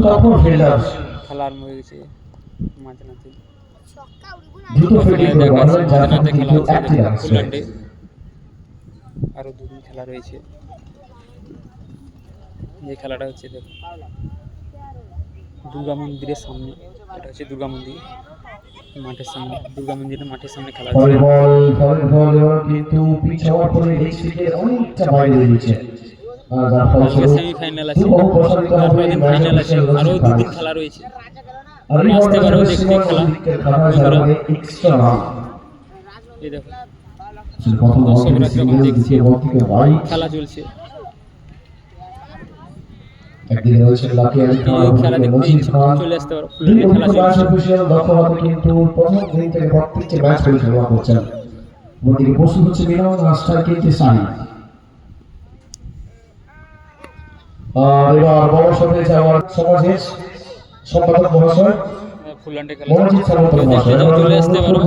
তারপর ফিল্ডার খেলা আরম্ভ হয়ে গেছে মাঝনাতে। দ্রুত ফিল্ডিং করে বলেন যারা মাঝনাতে খেলা কিন্তু হচ্ছে অ্যাক্টিভ আছে ফুলল্যান্ডে। আরো দুদিন খেলা রয়েছে। এই খেলাটা হচ্ছে দেখো দুর্গা মন্দিরের সামনে, এটা হচ্ছে দুর্গা মন্দির মাঠের সামনে, দুর্গা মন্দিরের মাঠের সামনে খেলা হচ্ছে। পরের বল এবার কিন্তু পিচ হওয়ার পরে এইচ থেকে অনেকটা বাইরে রয়েছে যার ফলস্বরূপ সেমিফাইনাল আছে, বহু প্রসারিত হবে দিন ম্যাচ ফাইনাল আছে, অফিসিয়াল আরো রশিদ দুদিন খান খেলা রয়েছে। আর এই আসতে পারো বলটা দেখতে খেলা খাতা যারা মানে এক্সট্রা রান এই দেখো প্রথম বল থেকে সিঙ্গেল, দ্বিতীয় বল থেকে ওয়াইড খেলা চলছে। একদিকে রয়েছে লাকি আলী খান এই এবং খেলা দেখতে মজিদ খান চলে আসতে পারো, দুই ফুলল্যান্ডে খেলা ম্যাচ চলছে। অফিসিয়াল দক্ষতাতে কিন্তু প্রথম দিন থেকে প্রত্যেকটি ম্যাচ পরিচালনা করছেন। ওদিকে প্রস্তুত হচ্ছে মিলন রাস্তার কিন্তু সাই আর এবার বড় সাথে যাওয়ার সমাজের সম্পাদক মহাশয় ফুলল্যান্ডে খেলা মনোজিৎ সামন্ত মহাশয় চলে আসতে পারো।